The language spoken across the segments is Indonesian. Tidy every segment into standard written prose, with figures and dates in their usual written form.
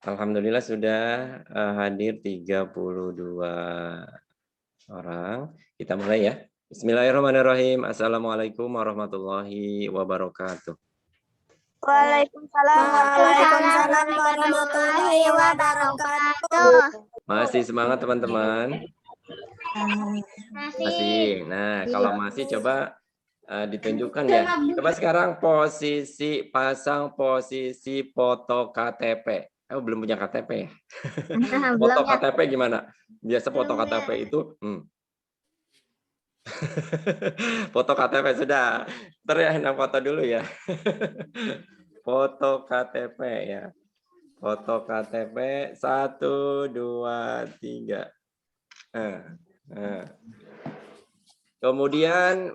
Alhamdulillah sudah hadir 32 orang. Kita mulai ya. Bismillahirrahmanirrahim. Assalamualaikum warahmatullahi wabarakatuh. Waalaikumsalam warahmatullahi wabarakatuh. Masih semangat teman-teman? Masih. Nah, kalau masih coba ditunjukkan ya. Coba sekarang pasang posisi foto KTP. Belum punya KTP ya? Foto KTP gimana? Biasa foto KTP itu foto KTP sudah. Ntar ya foto dulu ya. Foto KTP ya. Foto KTP 1, 2, 3. Kemudian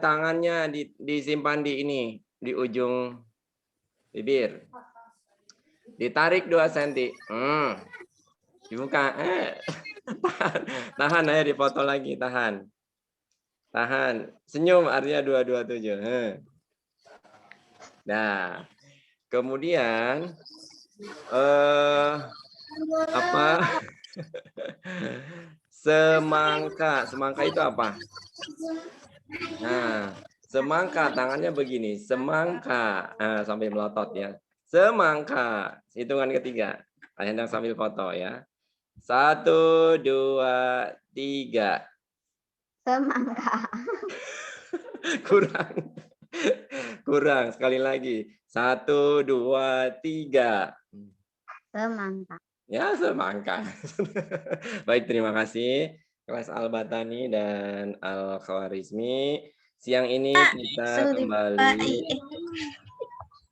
tangannya disimpan di ini, di ujung bibir. Ditarik 2 cm. Dibuka. Tahan aja, dipoto lagi, tahan. Tahan. Senyum artinya 227. Nah, kemudian semangka. Semangka itu apa? Nah, semangka tangannya begini. Semangka. Nah, sampai melotot ya. Semangka. Hitungan ketiga. Ayah sambil foto ya. 1, 2, 3. Semangka. Kurang. Sekali lagi. 1, 2, 3. Semangka. Ya, semangka. Baik, terima kasih kelas Al-Batani dan Al-Khawarizmi. Siang ini kita kembali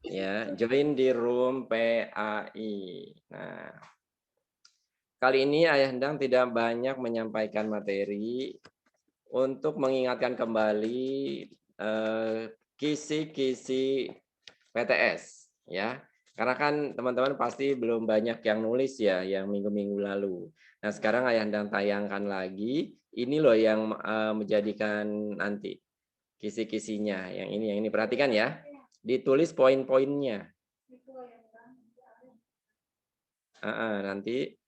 ya, join di room PAI. Nah, kali ini Ayah Hendang tidak banyak menyampaikan materi untuk mengingatkan kembali kisi-kisi PTS ya. Karena kan teman-teman pasti belum banyak yang nulis ya yang minggu-minggu lalu. Nah, sekarang Ayah Hendang tayangkan lagi. Ini loh yang menjadikan nanti kisi-kisinya. Yang ini perhatikan ya. Ditulis poin-poinnya. Nanti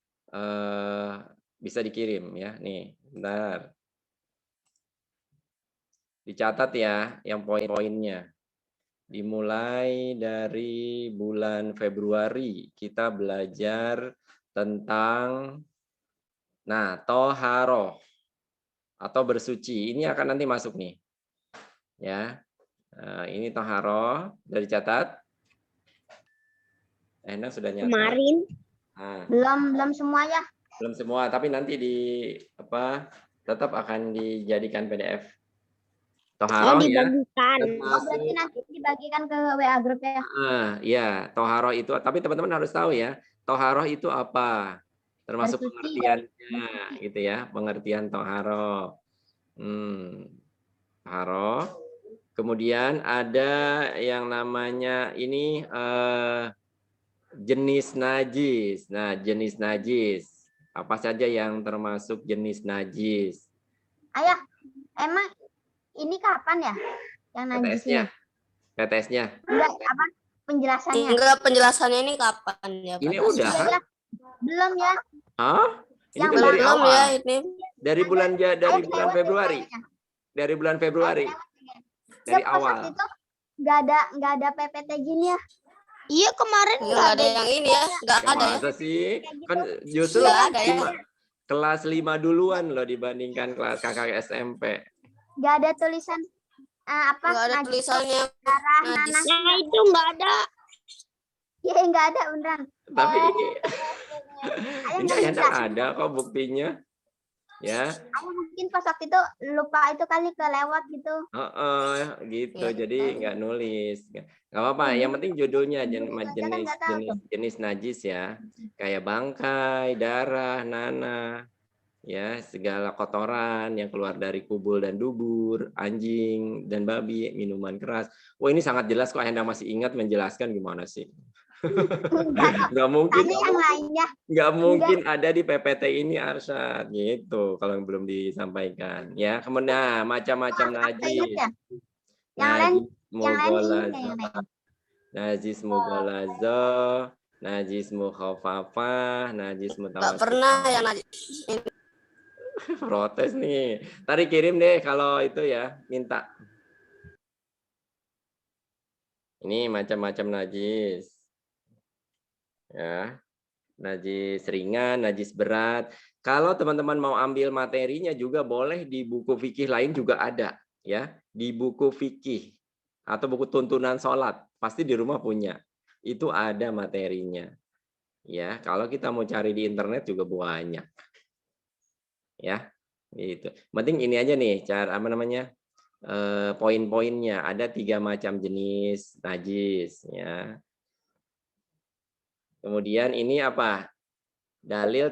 bisa dikirim ya. Nih, bentar. Dicatat ya yang poin-poinnya. Dimulai dari bulan Februari kita belajar tentang toharoh atau bersuci. Ini akan nanti masuk nih. Ya. Ini toharoh, sudah dicatat? Enak sudah nyata. Kemarin. Belum semua ya. Belum semua, tapi nanti tetap akan dijadikan PDF. Toharoh dibagikan. Ya. Berarti nanti dibagikan ke WA grup ya. Ya, toharoh itu, tapi teman-teman harus tahu ya, toharoh itu apa? Termasuk pengertiannya, gitu ya, pengertian toharoh. Toharoh. Kemudian ada yang namanya ini jenis najis. Nah, jenis najis. Apa saja yang termasuk jenis najis? Ayah, emang ini kapan ya yang najis ini? PTS-nya. Enggak, apa penjelasannya? Enggak, penjelasannya ini kapan ya? Ini udah. Ya, belum ya? Ini kan dari belum awal. Ya, ini. Dari bulan Februari. Dari bulan Februari. Dari awal. Itu enggak ada PPT gini ya? Iya, kemarin enggak ada yang ini ya. Enggak ada ya. Masa sih? Kan justru kelas 5 duluan loh dibandingkan kelas kakak SMP. Enggak ada tulisan Enggak ada tulisannya. Nah, itu enggak ada. Ya, enggak ada beneran. Tapi ini ada kok buktinya. Ya. Mungkin pas waktu itu lupa itu kali kelewat gitu. Gitu. Jadi nggak nulis. Nggak apa-apa. Yang penting judulnya jenis najis ya. Kayak bangkai, darah, nanah, ya segala kotoran yang keluar dari kubul dan dubur, anjing dan babi, minuman keras. Wah, ini sangat jelas kok. Anda masih ingat menjelaskan gimana sih? Nggak mungkin. Nggak mungkin ada di PPT ini, Arsyad, gitu kalau belum disampaikan ya. Kemudian macam-macam najis. Najis mughalazo, najis mukhafafah, najis Nggak mutawassithah. pernah yang najis. Protes nih. Tadi kirim deh kalau itu ya, minta. Ini macam-macam najis. Ya, najis ringan, najis berat. Kalau teman-teman mau ambil materinya juga boleh di buku fikih lain juga ada, ya. Di buku fikih atau buku tuntunan sholat, pasti di rumah punya. Itu ada materinya. Ya, kalau kita mau cari di internet juga banyak. Ya, gitu. Penting ini aja nih, cara apa namanya? Poin-poinnya ada 3 macam jenis najis, ya. Kemudian ini apa? Dalil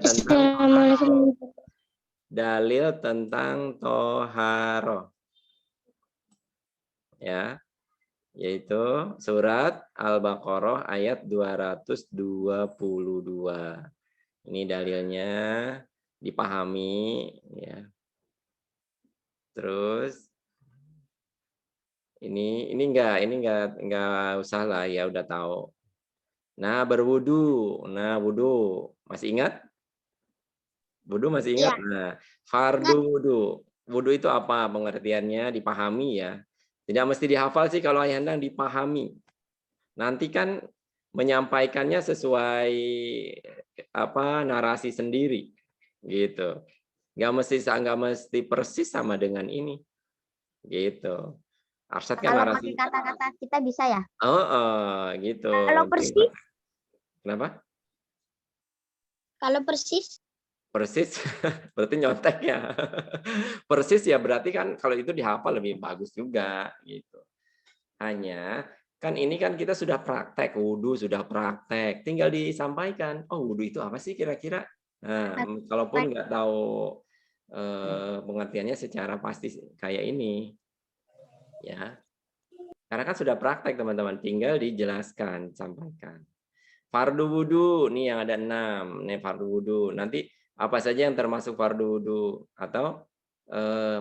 tentang toharoh, ya, yaitu surat Al-Baqarah ayat 222. Ini dalilnya, dipahami, ya. Terus ini enggak usah lah ya, udah tahu. Nah, berwudu. Nah, wudu. Masih ingat? Wudu masih ingat? Iya. Nah, fardu wudu. Wudu itu apa pengertiannya? Dipahami ya. Tidak mesti dihafal sih kalau Ayah Handang, dipahami. Nanti kan menyampaikannya sesuai apa narasi sendiri gitu. Nggak mesti persis sama dengan ini. Gitu. Arsyad kan Kalau narasi. pakai kata-kata kita bisa ya? Gitu. Kalau persis? Kenapa? Kalau persis? Persis berarti nyontek ya. Persis ya berarti kan kalau itu dihafal lebih bagus juga gitu. Hanya kan ini kan kita sudah praktek, wudu sudah praktek, tinggal disampaikan, oh wudu itu apa sih kira-kira. Nah, kalaupun nggak tahu pengertiannya secara pasti kayak ini, ya. Karena kan sudah praktek teman-teman, tinggal dijelaskan, sampaikan. Fardu wudu, nih yang ada 6, nih fardu wudu. Nanti apa saja yang termasuk fardu wudu? Atau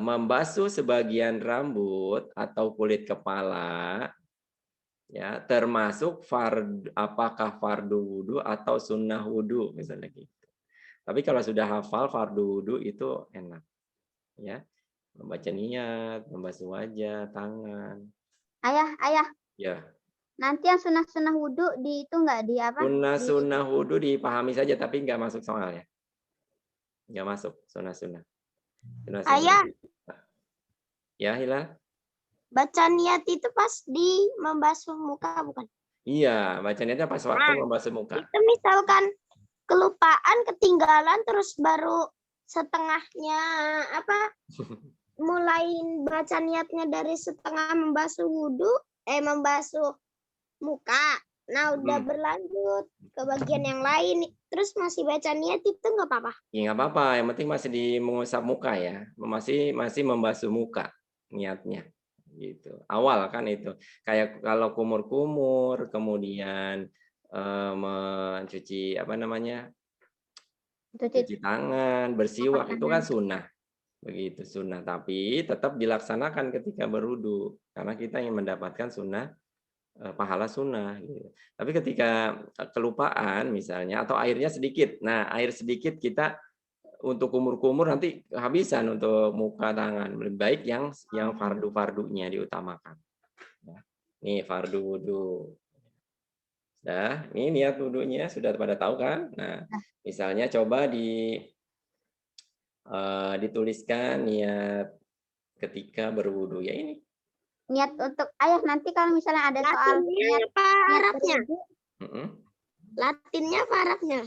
membasuh sebagian rambut atau kulit kepala, ya termasuk apakah fardu wudu atau sunnah wudu misalnya gitu. Tapi kalau sudah hafal fardu wudu itu enak, ya membaca niat, membasuh wajah, tangan. Ayah. Ya. Nanti yang sunnah-sunnah wudhu di itu nggak di apa? Sunnah wudu dipahami saja tapi nggak masuk soal ya. Nggak masuk sunnah-sunnah. Ayah. Ya, Hilal. Baca niat itu pas di membasuh muka bukan? Iya, baca niatnya pas waktu membasuh muka. Itu misalkan kelupaan, ketinggalan, terus baru setengahnya apa? Mulai baca niatnya dari setengah membasuh wudhu, membasuh muka. Nah, udah berlanjut ke bagian yang lain, terus masih baca niat itu nggak apa-apa? Ya nggak apa-apa, yang penting masih mengusap muka ya, masih membasuh muka niatnya. Gitu. Awal kan itu. Kayak kalau kumur-kumur, kemudian mencuci apa namanya? Cuci tangan, bersiwak itu kan sunnah. Begitu sunnah, tapi tetap dilaksanakan ketika berwudu karena kita ingin mendapatkan sunnah, pahala sunnah gitu. Tapi ketika kelupaan misalnya atau airnya sedikit, nah air sedikit kita untuk kumur-kumur nanti kehabisan untuk muka tangan, lebih baik yang fardu-fardunya diutamakan. Nih fardu wudu. Nah, ini niat wudunya sudah pada tahu kan? Nah, misalnya coba dituliskan niat ketika berwudu ya ini. Niat untuk ayah nanti kalau misalnya ada soal niat apa Arabnya? Latinnya apa Arabnya?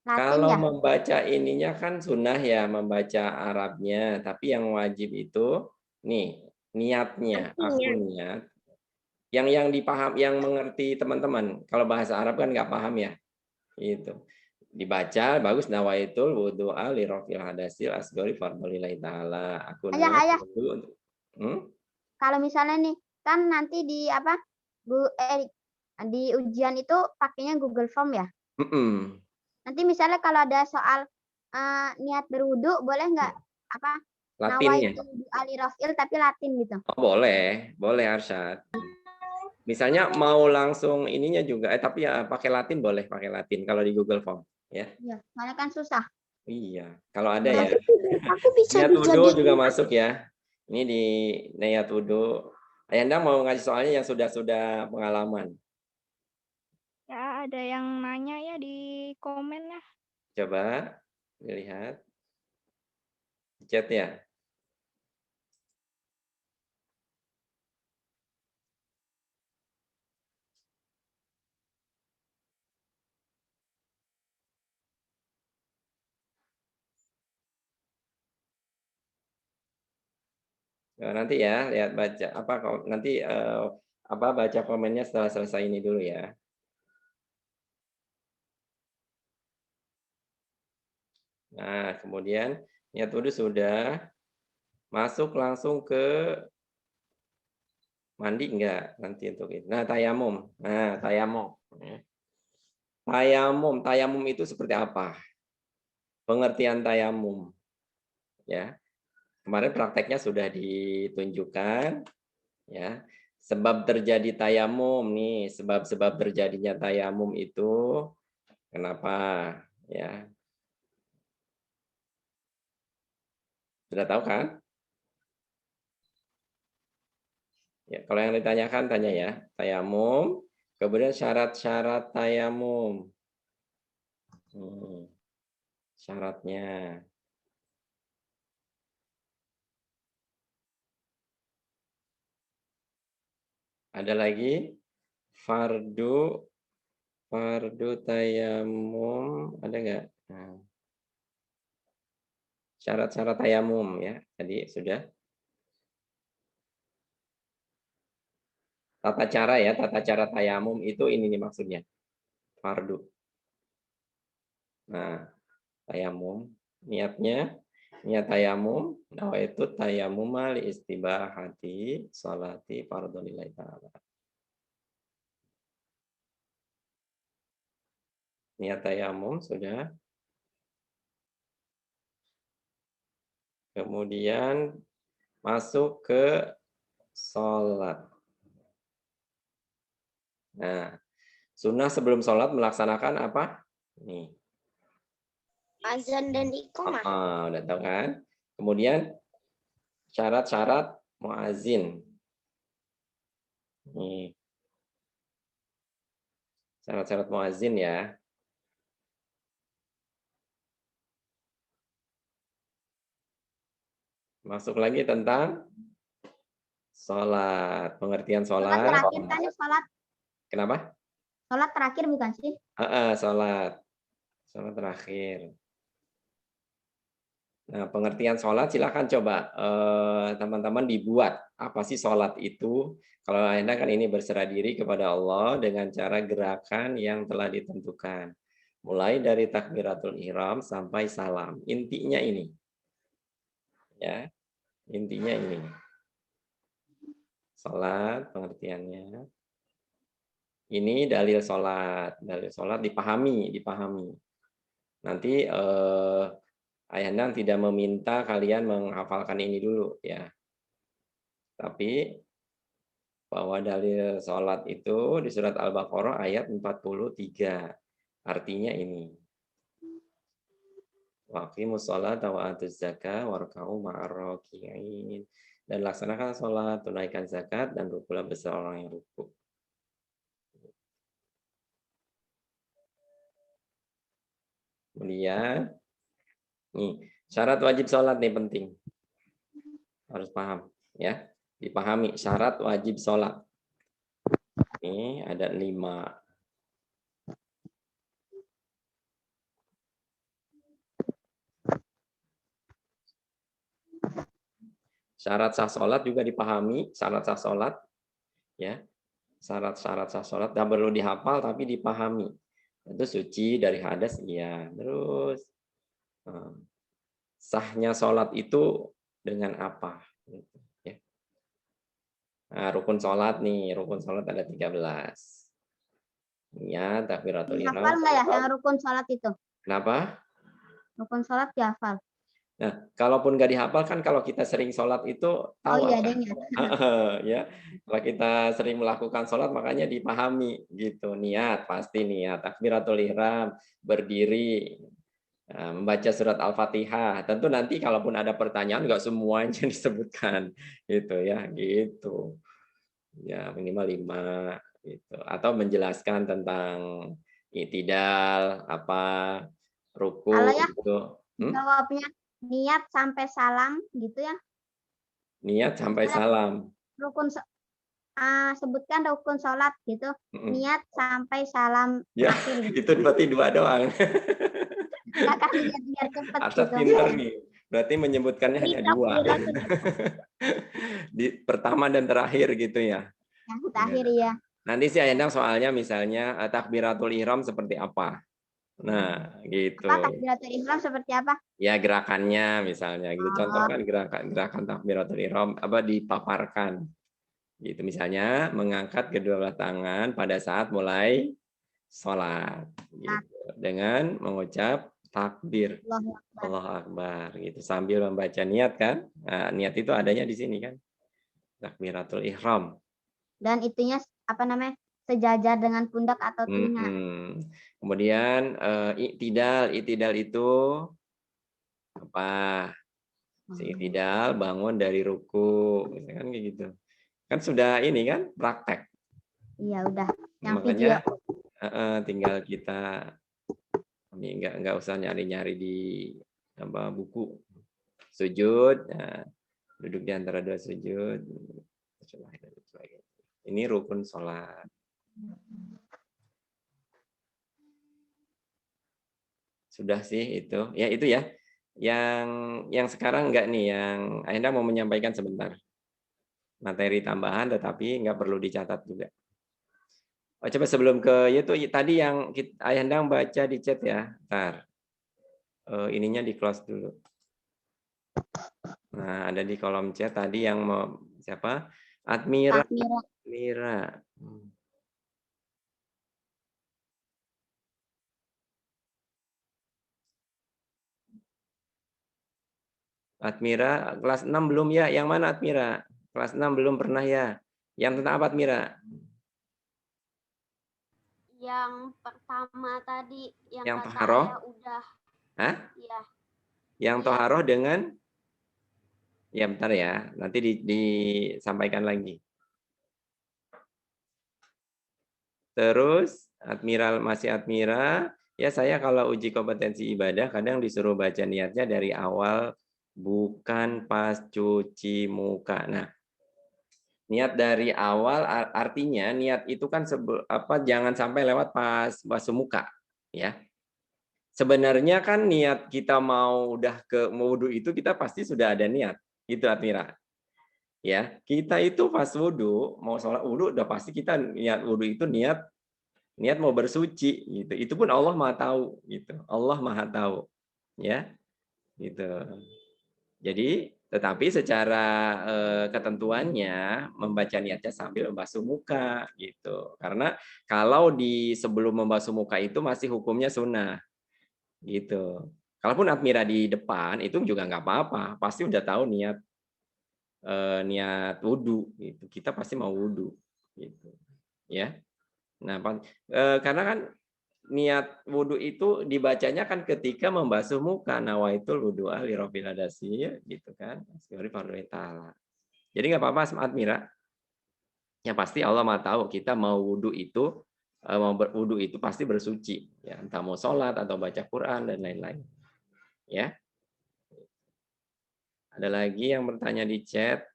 Kalau membaca ininya kan sunnah ya membaca Arabnya, tapi yang wajib itu nih niatnya, aku niat. Yang dipaham, yang mengerti teman-teman. Kalau bahasa Arab kan nggak paham ya, itu dibaca bagus nawaitul wudu'a li rafil hadasil asgori fardholillahi ta'ala. Aku niat untuk Kalau misalnya nih kan nanti di apa di ujian itu pakainya Google Form ya. Nanti misalnya kalau ada soal niat berwudu boleh nggak apa Latinnya nawaitul ali rafil tapi Latin gitu. boleh Arsyad. Misalnya mau langsung ininya juga, tapi ya pakai Latin boleh, pakai Latin kalau di Google Form, ya. Iya, soalnya kan susah. Iya, kalau ada ya. Aku bisa Niyatudo dijadiin. juga masuk ya. Ini di Niyatudo. Ayanda mau ngasih soalnya yang sudah pengalaman. Ya, ada yang nanya ya di komen ya. Coba dilihat. Chat ya. Nah, nanti ya lihat baca apa nanti apa baca komennya setelah selesai ini dulu ya. Nah, kemudian Niyatudo sudah masuk langsung ke mandi enggak nanti untuk itu. Nah, tayamum. Nah, tayamum. Tayamum itu seperti apa? Pengertian tayamum. Ya. Kemarin prakteknya sudah ditunjukkan ya. Sebab terjadi tayamum nih, sebab-sebab terjadinya tayamum itu kenapa ya? Sudah tahu kan? Ya, kalau yang ditanyakan tanya ya, tayamum, kemudian syarat-syarat tayamum. Syaratnya. Ada lagi fardu tayamum ada nggak? Nah, syarat-syarat tayamum ya, tadi sudah. Tata cara ya, tata cara tayamum itu ini nih maksudnya. Fardu. Nah, tayamum niatnya niat tayamum nawaitu tayamuma li istibahati sholati fardholillahi ta'ala. Niat tayamum sudah. Kemudian masuk ke sholat. Nah, sunnah sebelum sholat melaksanakan apa? Nih. Azan dan iqamah. Udah tahu kan? Kemudian syarat-syarat muazin. Nih. Syarat-syarat muazin ya. Masuk lagi tentang sholat, pengertian Sholat sholat. terakhir kan ya, sholat. Kenapa? Sholat terakhir bukan sih? Sholat terakhir. Nah, pengertian sholat silakan coba teman-teman dibuat. Apa sih sholat itu? Kalau Anda kan ini berserah diri kepada Allah dengan cara gerakan yang telah ditentukan. Mulai dari takbiratul ihram sampai salam. Intinya ini. Ya, intinya ini. Sholat pengertiannya. Ini dalil sholat. Dalil sholat dipahami. Nanti Ayanda tidak meminta kalian menghafalkan ini dulu ya. Tapi bahwa dalil sholat itu di surat Al-Baqarah ayat 43. Artinya ini. Waqimus sholata wa atuz zakah warka'u ma'ar raki'in. Dan laksanakan sholat, tunaikan zakat, dan rukulah bersama orang yang ruku. Kemudian, nih, syarat wajib sholat nih penting. Harus paham ya. Dipahami syarat wajib sholat. Ini ada 5. Syarat sah sholat juga dipahami, syarat sah sholat, ya, syarat-syarat sah sholat tidak perlu dihafal tapi dipahami. Itu suci dari hadas, iya. Terus sahnya sholat itu dengan apa? Ya. Nah, rukun sholat nih, rukun sholat ada 13. Ya, takbiratul ihram. Hafal nggak ya yang rukun sholat itu? Kenapa? Rukun sholat dihafal. Nah, kalaupun nggak dihafal kan kalau kita sering sholat itu tahu iya apa? deh ya. Ya, kalau kita sering melakukan sholat makanya dipahami gitu. Niat, pasti niat. Takbiratul ihram, berdiri, membaca surat Al-Fatihah. Tentu nanti kalaupun ada pertanyaan nggak semuanya disebutkan gitu ya, gitu. Ya, minimal 5 gitu. Atau menjelaskan tentang i'tidal, apa Kalau ruku ya itu. jawabnya niat sampai salam gitu ya. Niat sampai Misalnya salam. rukun sebutkan rukun sholat gitu. Mm-mm. Niat sampai salam Ya, akhir gitu. itu berarti 2 doang. Enggak kan biar cepet Asad gitu. pinter nih. Berarti menyebutkannya Jadi hanya 2. takbiratul Di pertama dan terakhir gitu ya. yang Ya. terakhir ya. Nanti sih Endang soalnya misalnya takbiratul ihram seperti apa. Nah, gitu. Apa takbiratul ihram seperti apa? Ya gerakannya misalnya gitu. Oh, Contohkan gerakan takbiratul ihram apa dipaparkan. Gitu misalnya mengangkat kedua belah tangan pada saat mulai sholat gitu. Dengan mengucap takbir Allahu Akbar. Allah Akbar gitu sambil membaca niat kan. Nah, niat itu adanya di sini kan. Takbiratul ihram. Dan itunya apa namanya? Sejajar dengan pundak atau telinga. Kemudian i'tidal itu apa? I'tidal bangun dari ruku, kan kayak gitu. Kan sudah ini kan praktek. Iya udah. Yang video. Makanya tinggal kita ini nggak usah nyari-nyari di apa buku. Sujud, nah, duduk di antara 2 sujud. Ini rukun sholat. Sudah sih itu. Ya itu ya. Yang sekarang enggak nih, yang Ayanda mau menyampaikan sebentar. Materi tambahan tetapi nggak perlu dicatat juga. Oh, coba sebelum ke itu tadi yang Ayanda baca di chat ya. Ntar. Ininya di close dulu. Nah, ada di kolom chat tadi yang mau siapa? Admira. Admira. Admira kelas 6 belum ya? Yang mana Admira? Kelas 6 belum pernah ya? Yang tentang apa Admira? Yang pertama tadi yang Yang kata Toharoh? ayah udah. Hah? Iya. Yang Iya. Toharoh dengan? Ya bentar ya, nanti disampaikan lagi. Terus Admiral masih Admira, ya saya kalau uji kompetensi ibadah kadang disuruh baca niatnya dari awal, bukan pas cuci muka. Nah, niat dari awal artinya niat itu kan jangan sampai lewat pas basuh muka, ya. Sebenarnya kan niat kita mau udah ke wudhu itu kita pasti sudah ada niat, itu Admira. Ya, kita itu pas wudhu mau sholat wudhu udah pasti kita niat wudhu itu niat mau bersuci gitu. Itu pun Allah Maha tahu gitu. Allah Maha tahu, ya. Gitu. Jadi tetapi secara ketentuannya membaca niatnya sambil membasuh muka gitu. Karena kalau di sebelum membasuh muka itu masih hukumnya sunnah gitu. Kalaupun Admira di depan itu juga nggak apa-apa, pasti udah tahu niat wudhu gitu. Kita pasti mau wudhu gitu. Ya. Nah, karena kan niat wudhu itu dibacanya kan ketika membasuh muka, nawaitul wudu'a li rabbil adasi gitu kan. Jadi nggak apa-apa Admira. Yang pasti Allah Maha tahu kita mau wudhu itu mau berwudhu itu pasti bersuci ya, entah mau sholat atau baca Quran dan lain-lain. Ya. Ada lagi yang bertanya di chat?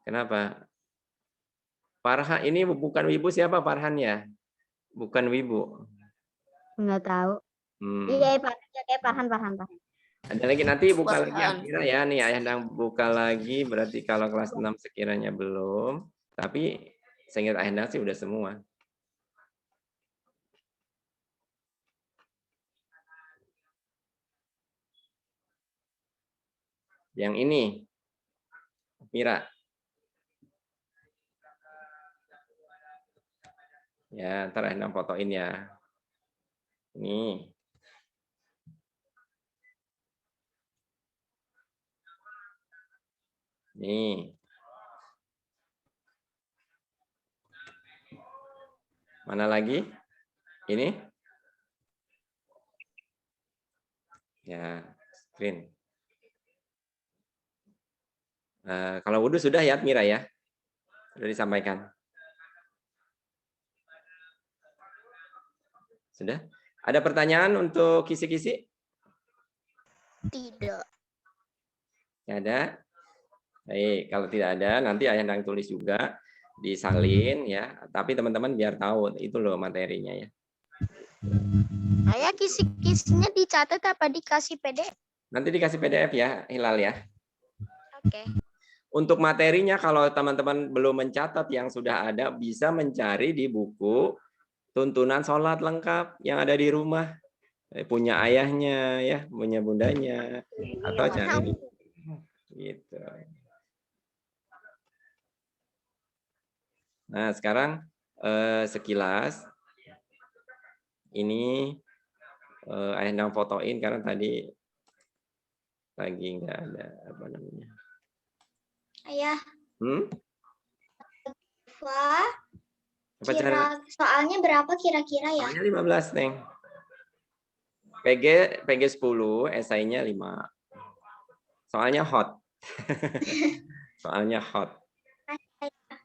Kenapa? Farhan ini bukan Wibu siapa Farhan ya? Bukan Wibu. Enggak tahu. Iya, Farhan. Ada lagi nanti buka lagi Farhan. Akira ya. Nih ayah sedang buka lagi berarti kalau kelas 6 sekiranya belum. Tapi saya ingat ayah sih udah semua. Yang ini. Mira. Ya, ntar Endang fotoin ya. Ini. Nih. Mana lagi? Ini? Ya, screen. Kalau wudhu sudah ya, Mira ya? Sudah disampaikan. Sudah? Ada pertanyaan untuk kisi-kisi? Tidak. Tidak ada? Baik, kalau tidak ada, nanti Ayah Endang tulis juga, disalin ya. Tapi teman-teman biar tahu, itu loh materinya ya. Saya kisi-kisinya dicatat apa dikasih PDF? Nanti dikasih PDF ya, Hilal ya. Oke. Untuk materinya, kalau teman-teman belum mencatat yang sudah ada, bisa mencari di buku tuntunan sholat lengkap yang ada di rumah. Punya ayahnya, ya, punya bundanya, atau cari gitu. Nah, sekarang sekilas ini Ayah Endang fotoin karena tadi lagi nggak ada apa namanya. Ayah. Apa Soalnya berapa kira-kira ya? soalnya 15, Neng. PG 10, esainya 5. Soalnya hot. Soalnya hot.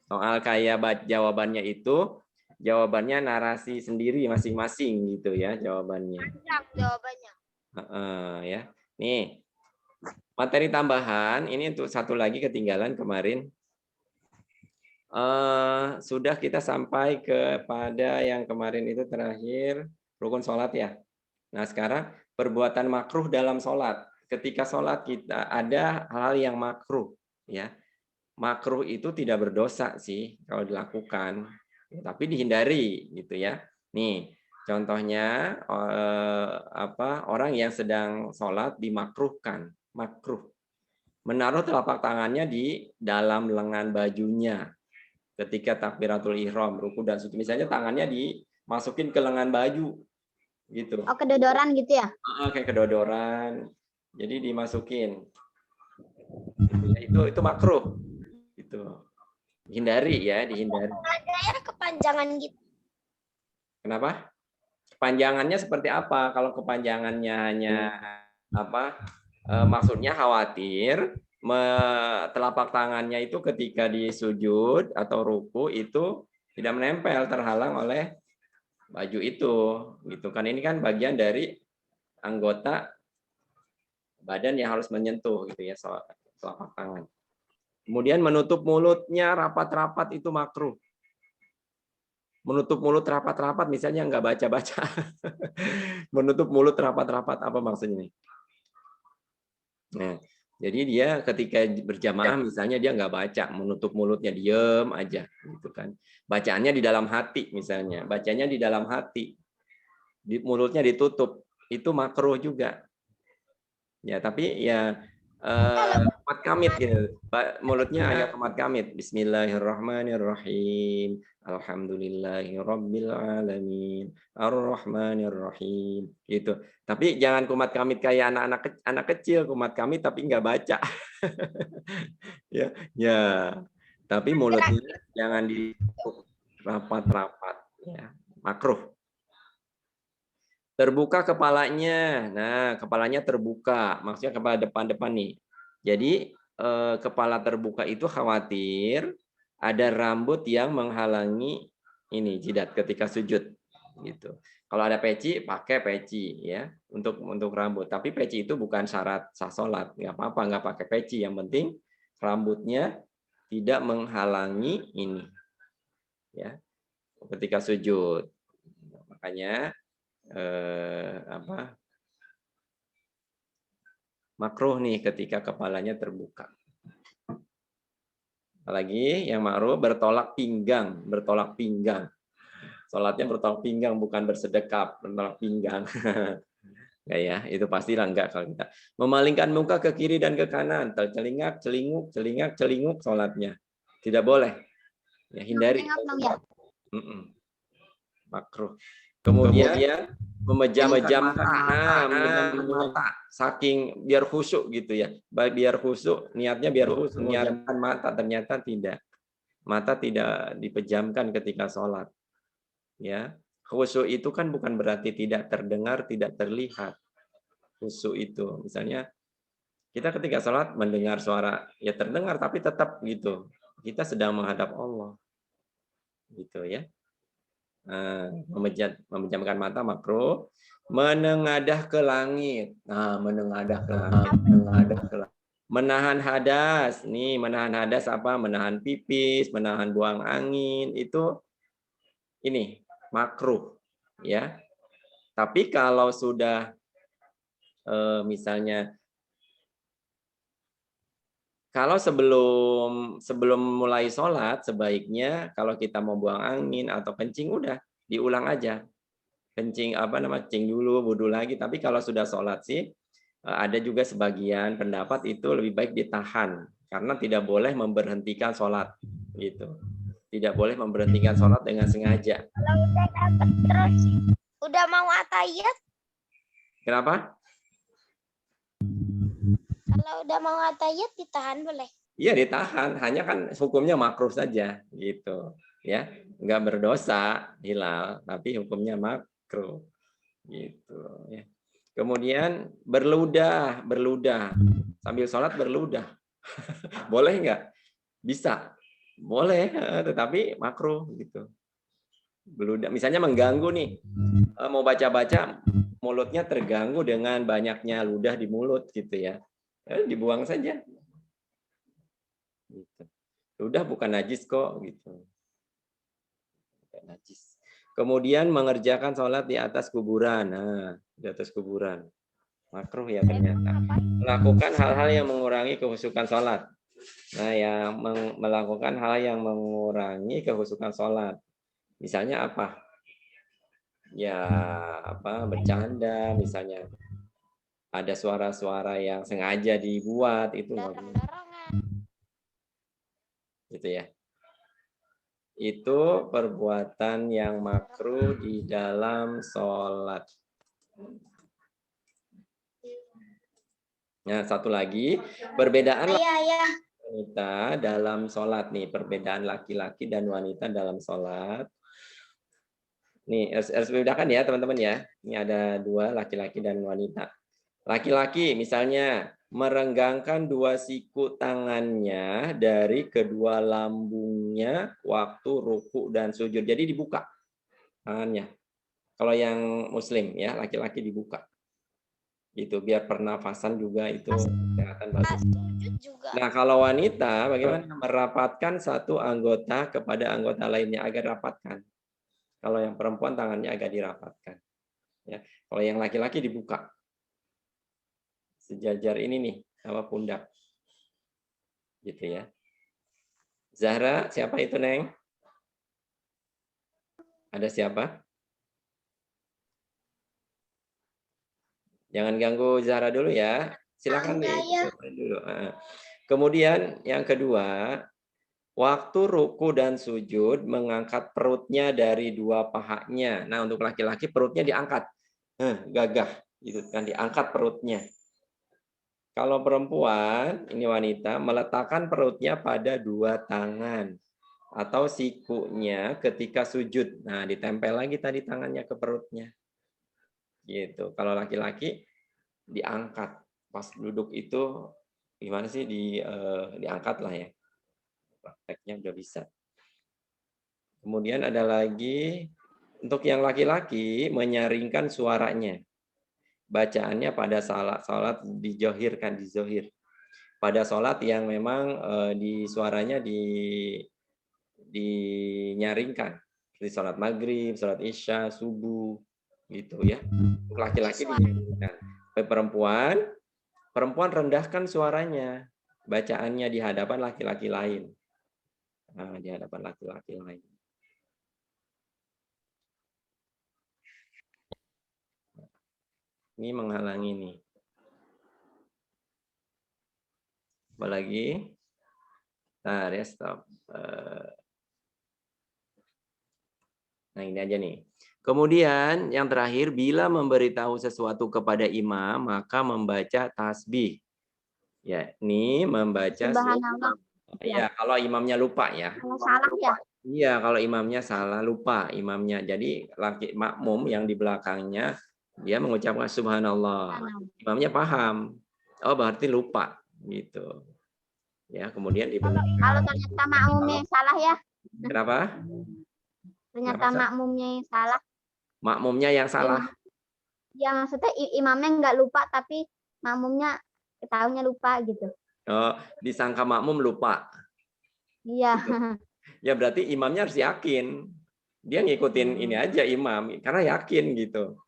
Soal kayak jawabannya itu, jawabannya narasi sendiri masing-masing gitu ya jawabannya. Panjang jawabannya. Ya, nih materi tambahan ini untuk satu lagi ketinggalan kemarin. Sudah kita sampai kepada yang kemarin itu terakhir rukun sholat ya. Nah sekarang perbuatan makruh dalam sholat. Ketika sholat kita ada hal yang makruh ya. Makruh itu tidak berdosa sih kalau dilakukan, tapi dihindari gitu ya. Nih contohnya orang yang sedang sholat dimakruhkan, makruh menaruh telapak tangannya di dalam lengan bajunya ketika takbiratul ihram, ruku dan sujud. Misalnya tangannya dimasukin ke lengan baju gitu. Oh, kedodoran gitu ya? Kayak kedodoran. Jadi dimasukin. Itu makruh. Itu hindari ya, dihindari. Daerah kepanjangan gitu. Kenapa? Kepanjangannya seperti apa? Kalau kepanjangannya hanya maksudnya khawatir telapak tangannya itu ketika di sujud atau ruku itu tidak menempel, terhalang oleh baju itu gitu kan. Ini kan bagian dari anggota badan yang harus menyentuh gitu ya, telapak tangan. Kemudian menutup mulutnya rapat-rapat itu makruh. Menutup mulut rapat-rapat misalnya nggak baca-baca. Menutup mulut rapat-rapat apa maksudnya nih? Nah, jadi dia ketika berjamaah misalnya dia nggak baca, menutup mulutnya, diem aja gitu kan. Bacaannya di dalam hati misalnya, bacanya di dalam hati. Mulutnya ditutup, itu makruh juga. Ya, tapi ya komat kamit gitu. Mulutnya agak komat kamit. Bismillahirrahmanirrahim. Alhamdulillahirabbil alamin. Arrahmanirrahim. Gitu. Tapi jangan komat kamit kayak anak kecil, komat kamit tapi nggak baca. Ya. Tapi mulutnya jangan ditutup rapat-rapat ya. Makruh. Terbuka kepalanya. Nah, kepalanya terbuka. Maksudnya kepala depan-depan nih. Jadi, kepala terbuka itu khawatir ada rambut yang menghalangi ini jidat ketika sujud gitu. Kalau ada peci, pakai peci ya untuk rambut. Tapi peci itu bukan syarat sah sholat. Nggak apa-apa, nggak pakai peci. Yang penting rambutnya tidak menghalangi ini ya ketika sujud. Makanya makruh nih ketika kepalanya terbuka. Apalagi yang makruh bertolak pinggang. Sholatnya bertolak pinggang bukan bersedekap, bertolak pinggang. Enggak ya, itu pastilah enggak kalau kita. Memalingkan muka ke kiri dan ke kanan, tercelingak, celinguk sholatnya. Tidak boleh. Ya, hindari. makruh. Kemudian memejamkan mata, saking biar khusyuk gitu ya. Biar khusyuk, niatnya biar khusyuk, memejamkan mata, ternyata tidak. Mata tidak dipejamkan ketika sholat. Ya, khusyuk itu kan bukan berarti tidak terdengar, tidak terlihat. Khusyuk itu, misalnya kita ketika sholat mendengar suara, ya terdengar tapi tetap gitu. Kita sedang menghadap Allah, gitu ya. Memejamkan mata makruh, menengadah ke langit. Nah, menengadah ke langit. Menahan hadas. Nih, menahan hadas apa? Menahan pipis, menahan buang angin, itu ini makruh, ya. Tapi kalau sudah misalnya kalau sebelum mulai sholat, sebaiknya kalau kita mau buang angin atau kencing, udah diulang aja. Kencing kencing dulu, wudhu lagi. Tapi kalau sudah sholat sih, ada juga sebagian pendapat itu lebih baik ditahan karena tidak boleh memberhentikan sholat, gitu. Tidak boleh memberhentikan sholat dengan sengaja. Kalau udah dapat terus udah mau atayat, Kenapa? kalau udah mau atayat ditahan boleh. Iya ditahan, hanya kan hukumnya makruh saja, gitu. Ya, nggak berdosa, hilal, tapi hukumnya makruh, gitu. Ya. Kemudian berludah sambil sholat berludah, boleh nggak? Bisa, boleh, tetapi makruh, gitu. Berludah, misalnya mengganggu nih, mau baca-baca, mulutnya terganggu dengan banyaknya ludah di mulut, gitu ya. Dibuang saja. Gitu. Ludah bukan najis kok, gitu. Bukan najis. Kemudian mengerjakan sholat di atas kuburan. Nah, di atas kuburan. Makruh ya ternyata. Melakukan hal-hal yang mengurangi kehusukan sholat. Nah, yang melakukan hal yang mengurangi kehusukan sholat. Misalnya apa? Ya, bercanda, misalnya. Ada suara-suara yang sengaja dibuat, itu gitu ya. Itu perbuatan yang makruh di dalam sholat. Nah, satu lagi, perbedaan wanita dalam sholat nih, perbedaan laki-laki dan wanita dalam sholat. Nih, harus bedakan ya teman-teman ya. Ini ada dua, laki-laki dan wanita. Laki-laki misalnya merenggangkan dua siku tangannya dari kedua lambungnya waktu ruku dan sujud. Jadi dibuka tangannya. Kalau yang muslim ya, laki-laki dibuka. Itu biar pernafasan juga itu kelihatan bagus. Nah, kalau wanita bagaimana? Merapatkan satu anggota kepada anggota lainnya agar rapatkan. Kalau yang perempuan tangannya agak dirapatkan. Ya. Kalau yang laki-laki dibuka. Sejajar ini nih, sama pundak. Gitu ya. Zahra, siapa itu, Neng? Ada siapa? Jangan ganggu Zahra dulu ya. Silakan dulu. Kemudian yang kedua, waktu ruku dan sujud mengangkat perutnya dari dua pahanya. Nah, untuk laki-laki perutnya diangkat. Gagah gitu kan, diangkat perutnya. Kalau perempuan, ini wanita, meletakkan perutnya pada dua tangan atau sikunya ketika sujud. Nah, ditempel lagi tadi tangannya ke perutnya. Gitu. Kalau laki-laki diangkat pas duduk itu gimana sih diangkat lah ya. Prakteknya udah bisa. Kemudian ada lagi untuk yang laki-laki menyaringkan suaranya. Bacaannya pada salat dizohirkan, dizohir. Pada sholat yang memang di suaranya dinyaringkan. Seperti sholat maghrib, sholat isya, subuh, gitu ya. Laki-laki dinyaringkan. Perempuan rendahkan suaranya. Bacaannya di hadapan laki-laki lain. Nah, di hadapan laki-laki lain. Ini menghalangi nih. Apalagi? Nah, ya stop. Nah, ini aja nih. Kemudian yang terakhir, bila memberitahu sesuatu kepada imam, maka membaca tasbih. Ya, ini membaca Subhanallah. ya, kalau imamnya lupa ya. Kalau salah ya. Iya, kalau imamnya salah, lupa imamnya. Jadi laki makmum yang di belakangnya dia mengucapkan subhanallah. Imamnya paham. Oh, berarti lupa gitu. Ya, kemudian dibenarkan. Kalau ternyata makmumnya yang salah ya. Kenapa? Ternyata Kenapa, Sat? makmumnya yang salah. Makmumnya yang salah. Ya maksudnya imamnya nggak lupa tapi makmumnya ketahuinya lupa gitu. Oh, disangka makmum lupa. Iya. Ya berarti imamnya harus yakin. Dia ngikutin ini aja imam karena yakin gitu.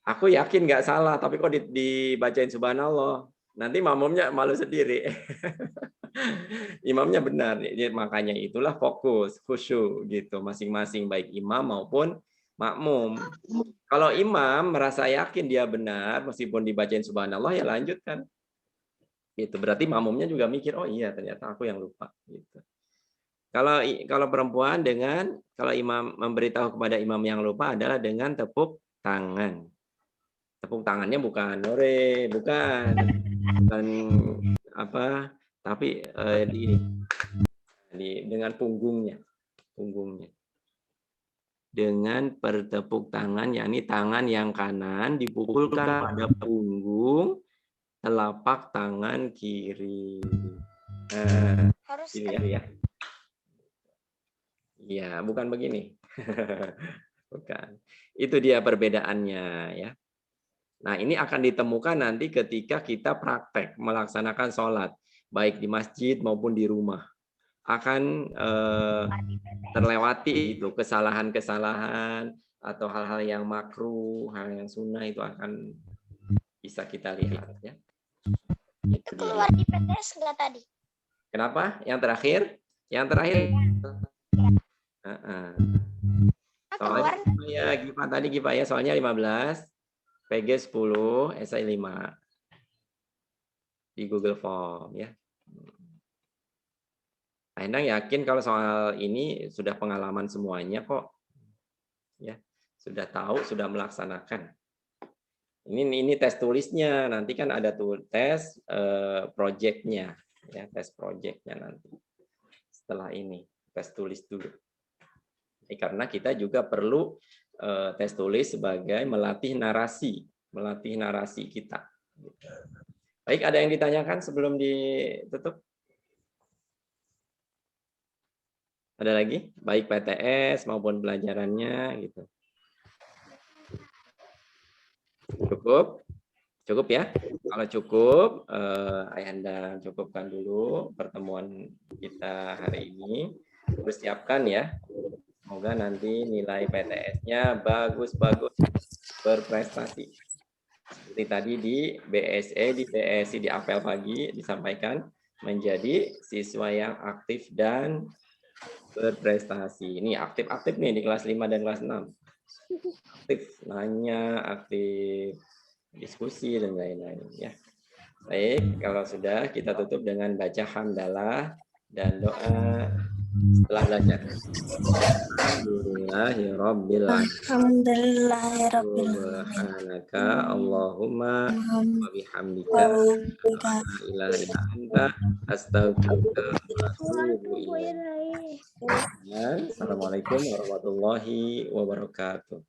Aku yakin nggak salah, tapi kok dibacain subhanallah. Nanti makmumnya malu sendiri. Imamnya benar. Jadi, makanya itulah fokus, khusyuk gitu. Masing-masing baik imam maupun makmum. Kalau imam merasa yakin dia benar, meskipun dibacain subhanallah, ya lanjutkan. Gitu. Berarti makmumnya juga mikir, oh iya ternyata aku yang lupa. Gitu. Kalau perempuan kalau imam memberitahu kepada imam yang lupa adalah dengan tepuk tangan. Tepuk tangannya bukan nore, bukan apa, tapi dengan punggungnya. Dengan bertepuk tangan, yakni tangan yang kanan dipukulkan pada punggung telapak tangan kiri. Nah, Harus ini ya. Iya, bukan begini. Bukan. Itu dia perbedaannya ya. Nah, ini akan ditemukan nanti ketika kita praktek melaksanakan sholat, baik di masjid maupun di rumah. Akan terlewati itu kesalahan-kesalahan atau hal-hal yang makruh, hal yang sunnah itu akan bisa kita lihat ya. itu keluar di PTS nggak tadi? Kenapa? Yang terakhir? Yang terakhir. Soalnya ya Gipa tadi Gipa ya, soalnya 15, PG 10, esai 5 di Google Form ya. Endang yakin kalau soal ini sudah pengalaman semuanya kok. Ya, sudah tahu, sudah melaksanakan. Ini tes tulisnya, nanti kan ada tuh tes projectnya, ya tes projectnya nanti. Setelah ini tes tulis dulu. Ini karena kita juga perlu tes tulis sebagai melatih narasi kita. Baik, ada yang ditanyakan sebelum ditutup? Ada lagi? Baik PTS maupun pelajarannya gitu. Cukup ya. Kalau cukup, Ayahanda cukupkan dulu pertemuan kita hari ini. Persiapkan ya. Semoga nanti nilai PTS-nya bagus, berprestasi. Seperti tadi di BSE, di PSI, di apel pagi disampaikan menjadi siswa yang aktif dan berprestasi. Ini aktif nih di kelas 5 dan kelas 6. Aktif nanya, aktif diskusi dan lain-lain ya. Baik, kalau sudah kita tutup dengan baca hamdalah dan doa setelah belajar. Alhamdulillahirabbil subhanaka Allahumma wa bihamdika la ilaha illa anta astaghfiruka wa atubu ilaik. Assalamualaikum warahmatullahi wabarakatuh.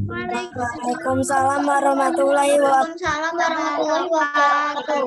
Waalaikumsalam warahmatullahi wabarakatuh.